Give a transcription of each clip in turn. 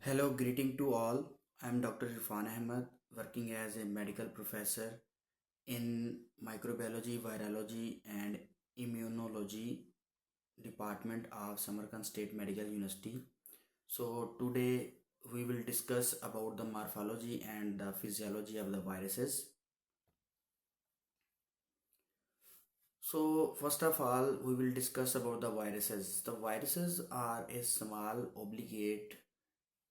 Hello, greeting to all. I am Dr. Irfan Ahmed, working as a medical professor in microbiology, virology, and immunology department of Samarkand State Medical University. So today we will discuss about the morphology and the physiology of the viruses. So first of all, we will discuss about the viruses. The viruses are a small obligate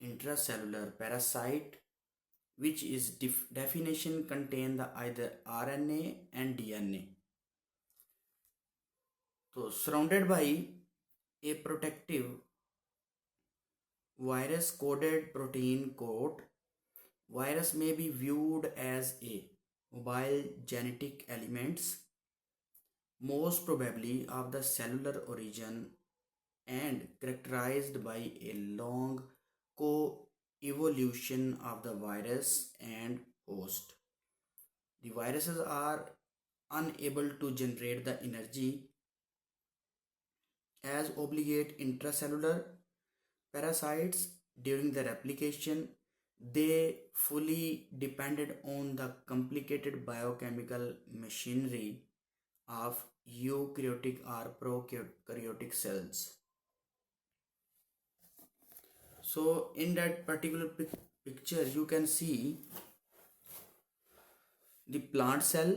intracellular parasite which is definition contain the either RNA and DNA. So surrounded by a protective virus coded protein coat, virus may be viewed as a mobile genetic elements, most probably of the cellular origin and characterized by a long co-evolution of the virus and host. The viruses are unable to generate the energy as obligate intracellular parasites during the replication. They fully depended on the complicated biochemical machinery of eukaryotic or prokaryotic cells. So in that particular picture you can see the plant cell,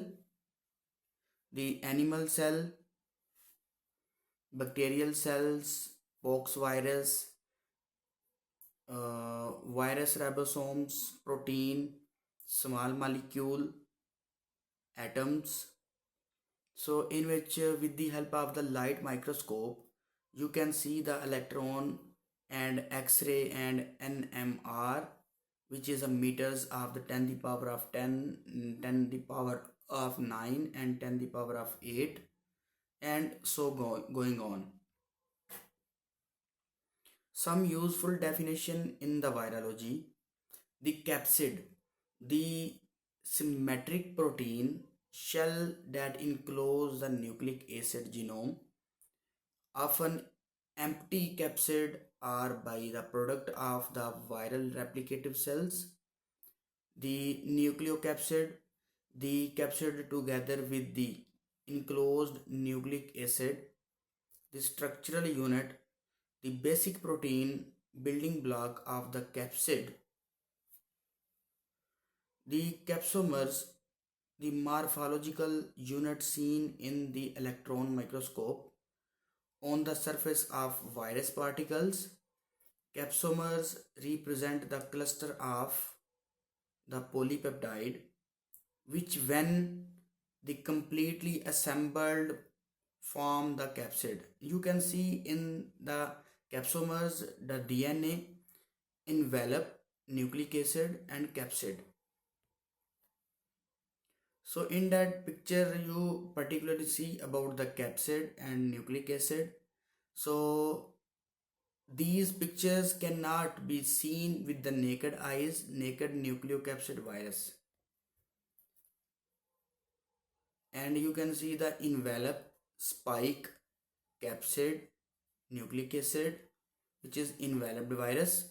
the animal cell, bacterial cells, pox virus, virus ribosomes, protein, small molecule, atoms. So in which with the help of the light microscope you can see the electron and X-ray and NMR, which is a meters of the 10 the power of 10, 10 the power of 9 and 10 the power of 8, and so going on. Some useful definition in the virology: the capsid, the symmetric protein shell that enclose the nucleic acid genome, often empty capsid are by the product of the viral replicative cells. The nucleocapsid, the capsid together with the enclosed nucleic acid, the structural unit, the basic protein building block of the capsid. The capsomers, the morphological unit seen in the electron microscope on the surface of virus particles. Capsomers represent the cluster of the polypeptide, which when the completely assembled form the capsid. You can see in the capsomers the DNA envelop nucleic acid and capsid. So in that picture you particularly see about the capsid and nucleic acid. So these pictures cannot be seen with the naked eyes, naked nucleocapsid virus. And you can see the envelope, spike, capsid, nucleic acid, which is enveloped virus.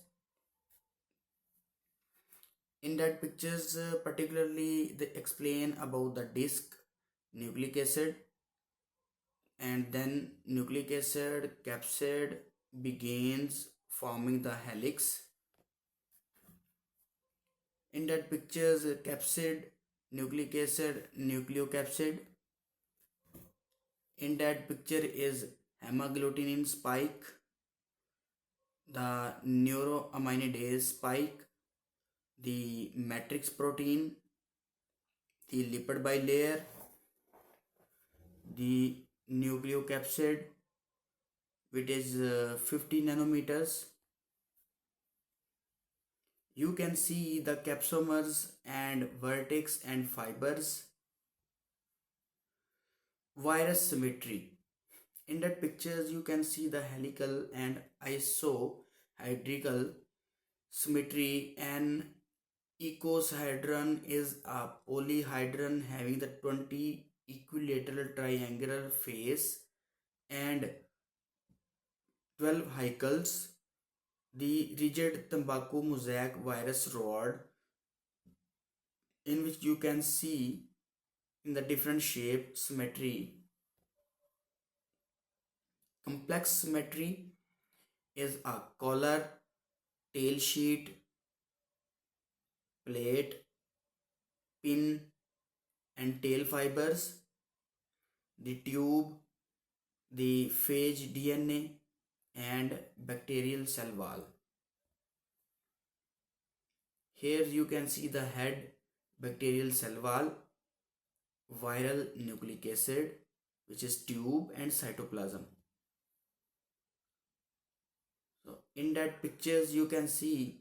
In that pictures particularly they explain about the disc, nucleic acid, and then nucleic acid capsid begins forming the helix. In that pictures capsid, nucleic acid, nucleocapsid. In that picture is hemagglutinin spike, the neuroaminidase spike, the matrix protein, the lipid bilayer, the nucleocapsid, which is 50 nanometers. You can see the capsomers and vertex and fibers. Virus symmetry. In that pictures you can see the helical and isohedral symmetry. An icosahedron is a polyhedron having the 20 equilateral triangular face and 12 helices. the rigid tobacco mosaic virus rod, in which you can see in the different shape symmetry. Complex symmetry is a collar, tail sheet, plate, pin, and tail fibers, the tube, the phage DNA, and bacterial cell wall. Here you can see the head, bacterial cell wall, viral nucleic acid, which is tube, and cytoplasm. So in that pictures you can see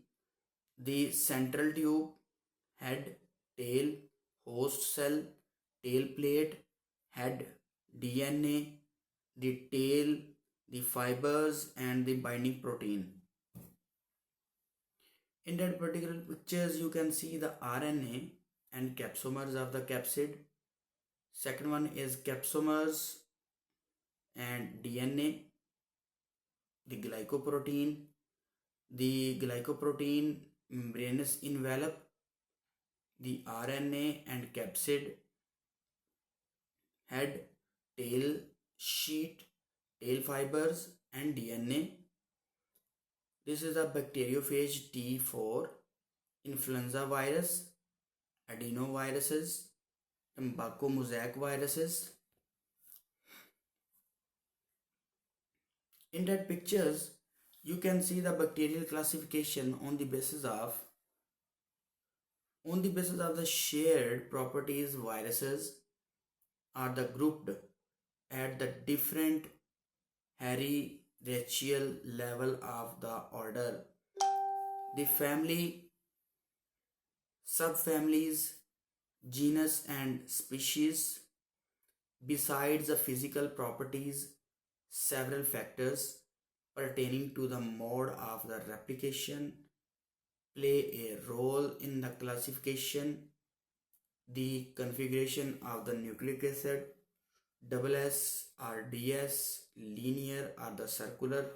the central tube, head, tail, host cell, tail plate, head, DNA, the tail, the fibers, and the binding protein. In that particular pictures you can see the RNA and capsomers of the capsid. Second one is capsomers and DNA, the glycoprotein membranous envelope, the RNA and capsid, head, tail, sheet, tail fibers, and DNA. This is a bacteriophage T4, influenza virus, adenoviruses, tobacco mosaic viruses. In that pictures, you can see the bacterial classification on the basis of the shared properties. Viruses are the grouped at the different hierarchical level of the order. The family, subfamilies, genus, and species. Besides the physical properties, several factors pertaining to the mode of the replication play a role in the classification. The configuration of the nucleic acid, double S or DS, linear or the circular,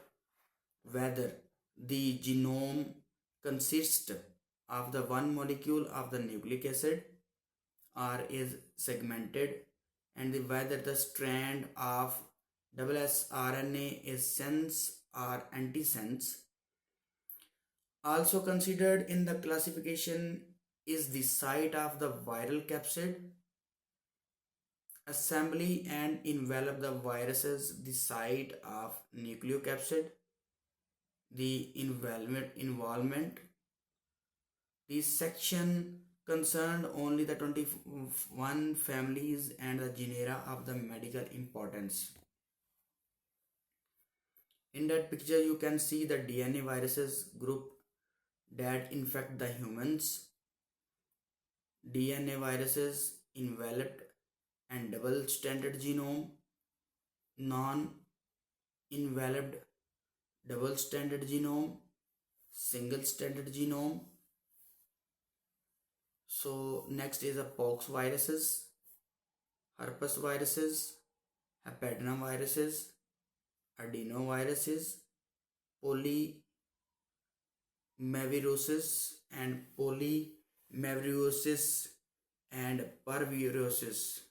whether the genome consists of the one molecule of the nucleic acid or is segmented, and whether the strand of double S RNA is sense or antisense. Also considered in the classification is the site of the viral capsid, assembly and envelop the viruses, the site of nucleocapsid, the involvement. This section concerned only the 21 families and the genera of the medical importance. In that picture you can see the DNA viruses group that infect the humans. DNA viruses enveloped and double stranded genome, non-enveloped double stranded genome, single stranded genome. So next is a pox viruses, herpes viruses, papillomaviruses, adenoviruses, polymaviruses and polymaviruses and parviruses.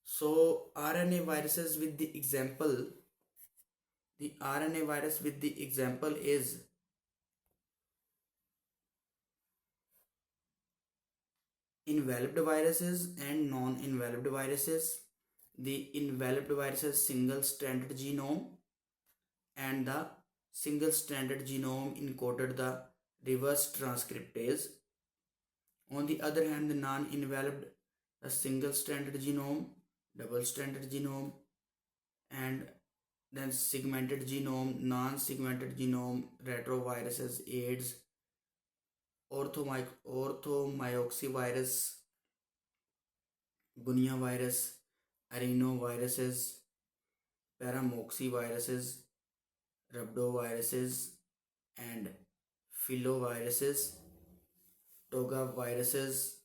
So RNA viruses with the example, the RNA virus with the example is enveloped viruses and non-enveloped viruses. The enveloped viruses single-stranded genome, and the single-stranded genome encoded the reverse transcriptase. On the other hand, the non-enveloped, the single-stranded genome, double-stranded genome, and then segmented genome, non-segmented genome, retroviruses, AIDS, orthomycoxyvirus, gunia virus, arenoviruses, paramoxyviruses, rhabdoviruses, and filoviruses, togaviruses,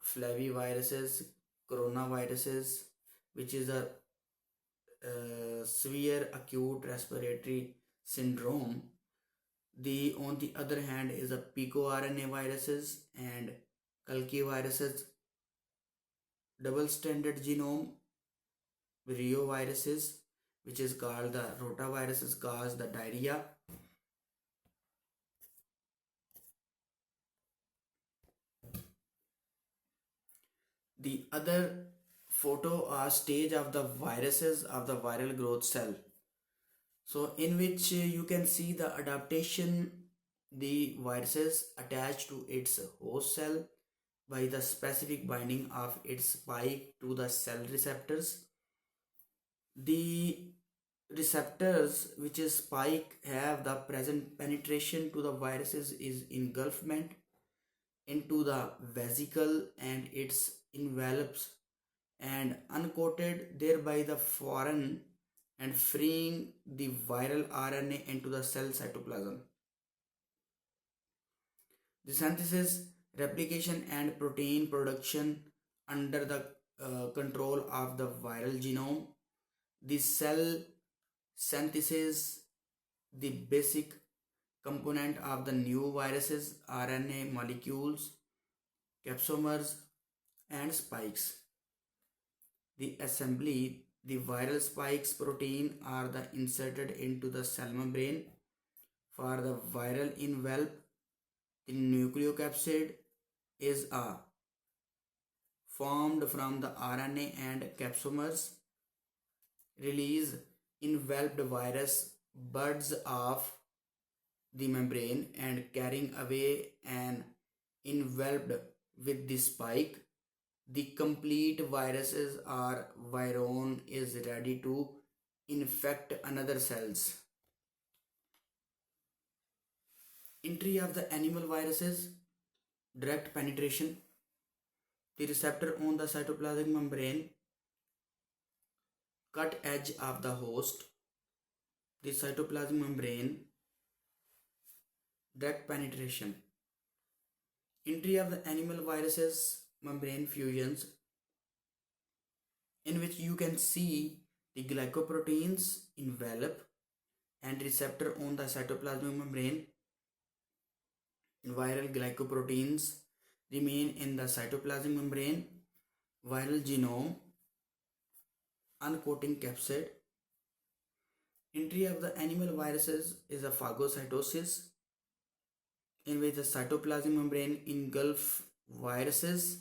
flaviviruses, coronaviruses, which is a severe acute respiratory syndrome. On the other hand is a picoRNA viruses and Kalki viruses, double stranded genome reoviruses, which is called the rotaviruses, cause the diarrhea. The other photo are stage of the viruses of the viral growth cell. So in which you can see the adaptation, the viruses attach to its host cell by the specific binding of its spike to the cell receptors. The receptors which is spike have the present penetration to the viruses is engulfment into the vesicle and its envelops and uncoated thereby the foreign and freeing the viral RNA into the cell cytoplasm. The synthesis, replication and protein production under the control of the viral genome. The cell synthesis, the basic component of the new viruses, RNA molecules, capsomers and spikes. The assembly, the viral spikes protein are the inserted into the cell membrane. For the viral envelope, the nucleocapsid is formed from the RNA and capsomers. Release enveloped virus buds off the membrane and carrying away and enveloped with the spike. The complete viruses or viron is ready to infect another cells. Entry of the animal viruses, direct penetration. The receptor on the cytoplasmic membrane, cut edge of the host. The cytoplasmic membrane, direct penetration. Entry of the animal viruses, membrane fusions, in which you can see the glycoproteins envelop and receptor on the cytoplasmic membrane. Viral glycoproteins remain in the cytoplasmic membrane. Viral genome, uncoating capsid. Entry of the animal viruses is a phagocytosis, in which the cytoplasmic membrane engulf viruses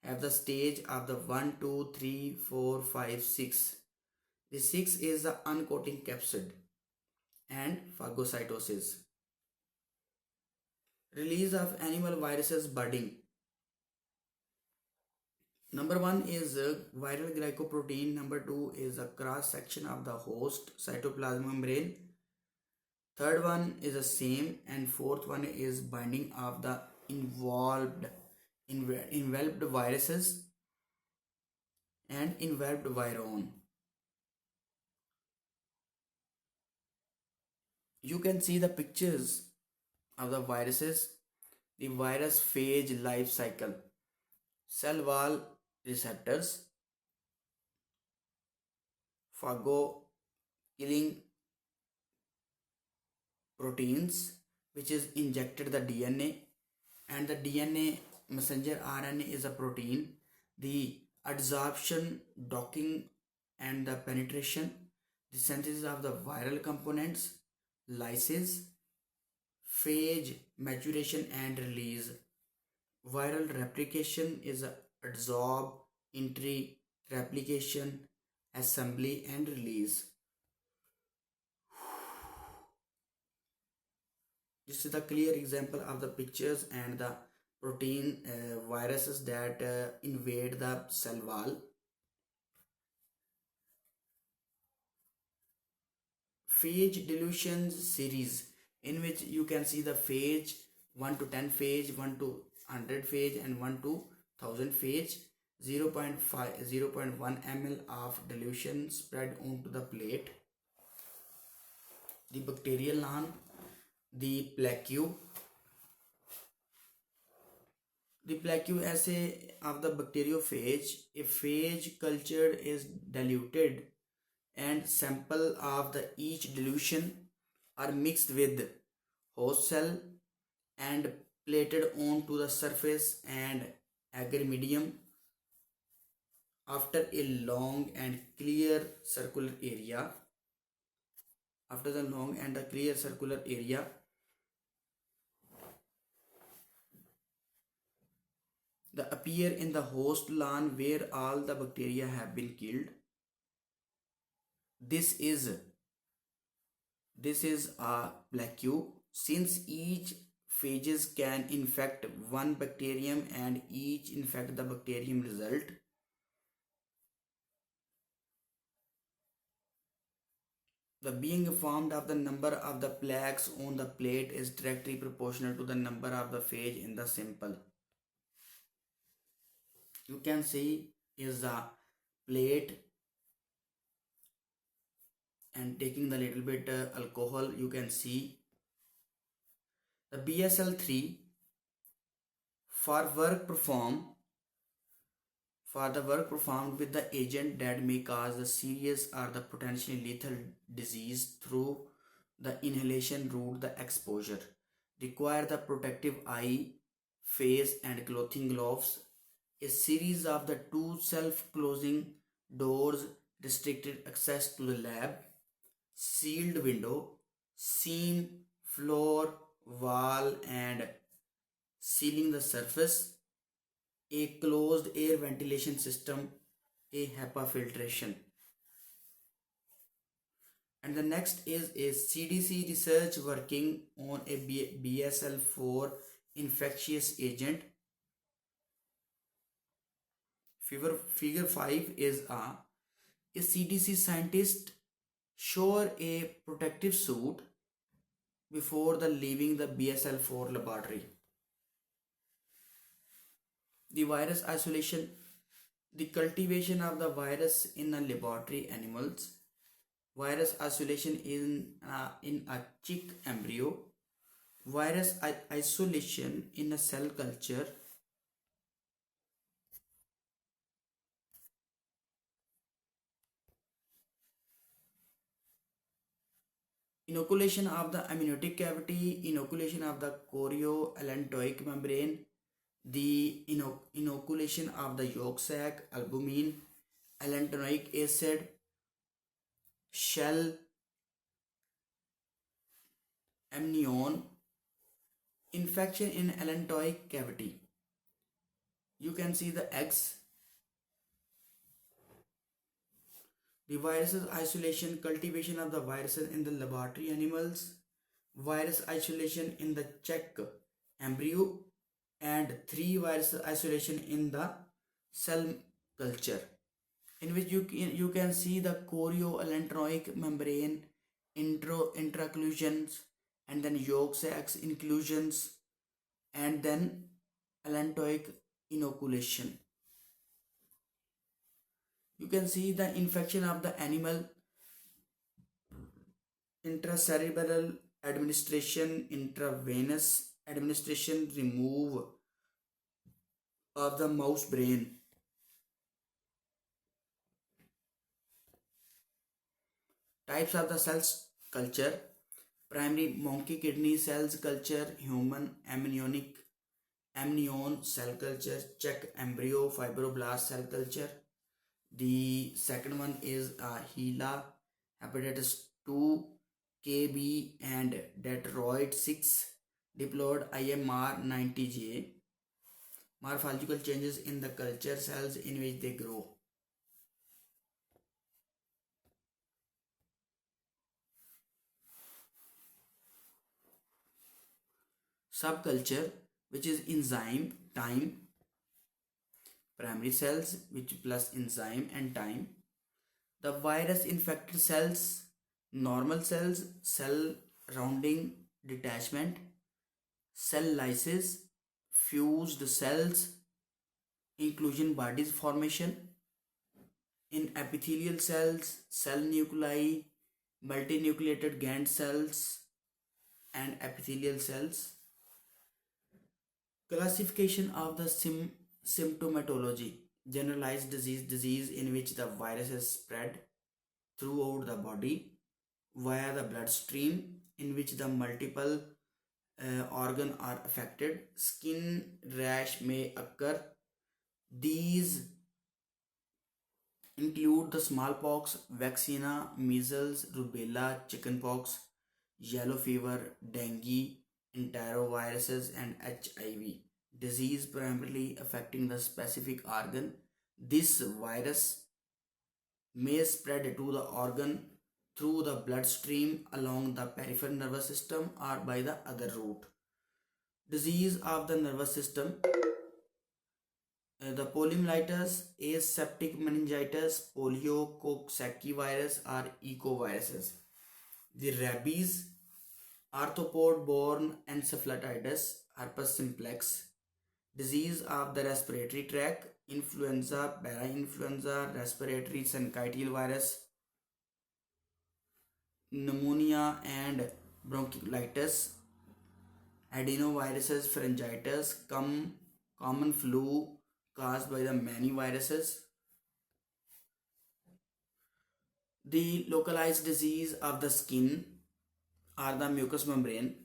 have the stage of the 1, 2, 3, 4, 5, 6. The 6 is the uncoating capsid and phagocytosis. Release of animal viruses budding. Number 1 is viral glycoprotein. Number 2 is a cross section of the host cytoplasmic membrane. Third one is the same, and fourth one is binding of the enveloped viruses and enveloped viron. You can see the pictures of the viruses, the virus phage life cycle, cell wall receptors, phago killing proteins which is injected the DNA, and the DNA messenger RNA is a protein. The adsorption, docking and the penetration, the synthesis of the viral components, lysis, phage, maturation and release. Viral replication is adsorb, entry, replication, assembly and release. This is the clear example of the pictures and the protein viruses that invade the cell wall. Phage dilutions series, in which you can see the phage 1 to 10 phage, 1 to 100 phage and 1 to 1000 phage. 0.1 ml of dilution spread onto the plate. The bacterial lawn, the plaque. The plaque assay of the bacteriophage. If phage culture is diluted and sample of the each dilution are mixed with host cell and plated onto the surface and agar medium. After a long and clear circular area, after the long and the clear circular area, the appear in the host lawn where all the bacteria have been killed. This is a plaque since each phages can infect one bacterium and each infect the bacterium result. The being formed of the number of the plaques on the plate is directly proportional to the number of the phage in the sample. You can see is the plate and taking the little bit alcohol. You can see the BSL3 for work performed for the work performed with the agent that may cause the serious or the potentially lethal disease through the inhalation route. The exposure require the protective eye, face and clothing gloves. A series of the two self-closing doors restricted access to the lab, sealed window, seam, floor, wall and sealing the surface, a closed air ventilation system, a HEPA filtration. And the next is a CDC research working on a BSL4 infectious agent. Figure 5 is a CDC scientist show a protective suit before the leaving the BSL4 laboratory. The virus isolation, the cultivation of the virus in a laboratory animals, virus isolation in a chick embryo, virus isolation in a cell culture, inoculation of the amniotic cavity, inoculation of the chorioallantoic membrane, the inoculation of the yolk sac, albumin, allantoic acid, shell, amnion, infection in allantoic cavity. You can see the eggs. The viruses isolation, cultivation of the viruses in the laboratory animals, virus isolation in the check embryo, and 3 virus isolation in the cell culture, in which you can see the chorioallantoic membrane intraclusions and then yolk sacs inclusions and then allantoic inoculation. You can see the infection of the animal, intracerebral administration, intravenous administration, remove of the mouse brain. Types of the cells culture: primary monkey kidney cells culture, human amnion cell culture, check embryo fibroblast cell culture. The second one is HeLa, hepatitis 2, KB and Detroit 6, diploid IMR 90J. Morphological changes in the culture cells in which they grow. Subculture, which is enzyme, time, primary cells, which plus enzyme and time. The virus infected cells, normal cells, cell rounding detachment, cell lysis, fused cells, inclusion bodies formation. In epithelial cells, cell nuclei, multinucleated Gantt cells, and epithelial cells. Classification of the symptomatology: generalized disease in which the virus is spread throughout the body via the bloodstream, in which the multiple organs are affected. Skin rash may occur. These include the smallpox, vaccinia, measles, rubella, chickenpox, yellow fever, dengue, enteroviruses, and HIV. Disease primarily affecting the specific organ. This virus may spread to the organ through the bloodstream along the peripheral nervous system or by the other route. Disease of the nervous system. The poliomyelitis, aseptic meningitis, polio, Coxsackie virus are ecoviruses. The rabies, arthropod-borne encephalitis, herpes simplex. Disease of the respiratory tract, influenza, parainfluenza, respiratory syncytial virus, pneumonia and bronchiolitis, adenoviruses, pharyngitis, common flu caused by the many viruses. The localized disease of the skin or the mucous membrane.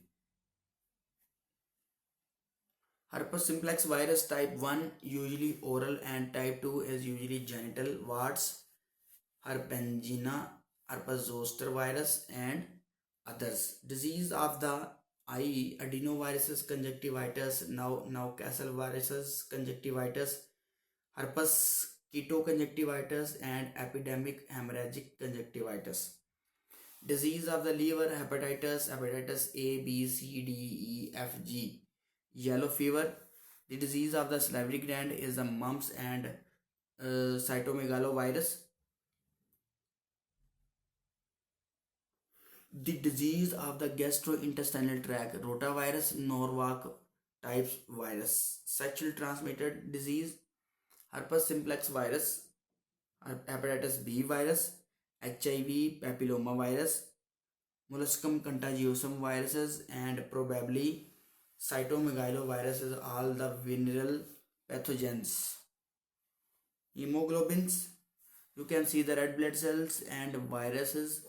Herpes simplex virus type 1 usually oral and type 2 is usually genital. Warts, herpangina, herpes zoster virus and others. Disease of the eye, adenoviruses, conjunctivitis, Newcastle viruses, conjunctivitis, herpes ketoconjunctivitis and epidemic hemorrhagic conjunctivitis. Disease of the liver, hepatitis A, B, C, D, E, F, G. Yellow fever. The disease of the salivary gland is the mumps and cytomegalovirus. The disease of the gastrointestinal tract, rotavirus, Norwalk type virus. Sexually transmitted disease, herpes simplex virus, hepatitis B virus, HIV papilloma virus, molluscum contagiosum viruses, and probably cytomegaloviruses, all the venereal pathogens. Hemoglobins, you can see the red blood cells and viruses.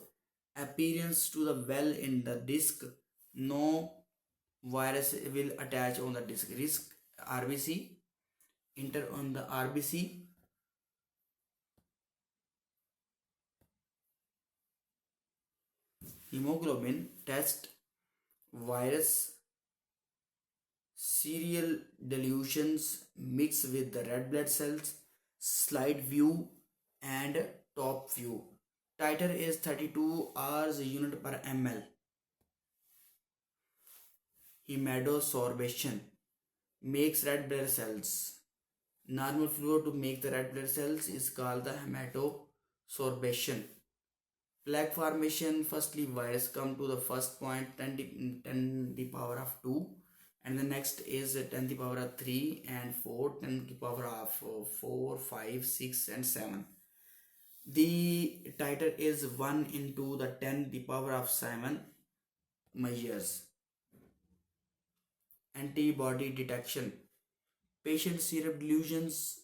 Appearance to the well in the disc, no virus will attach on the disc. Risk, RBC, enter on the RBC. Hemoglobin test, virus serial dilutions mix with the red blood cells, slide view and top view. Titer is 32 hours unit per ml. Hematosorbation makes red blood cells. Normal flow to make the red blood cells is called the hematosorbation. Plaque formation, firstly virus come to the first point 10 the power of 2 and the next is 10 the power of 3 and 4, 10 the power of 4, 5, 6 and 7. The titer is 1 into the 10 the power of 7 measures. Antibody detection, patient serum dilutions,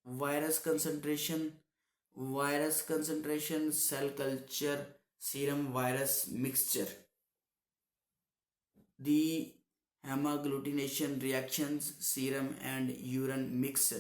virus concentration, cell culture, serum virus mixture. The hemagglutination reactions, serum and urine mix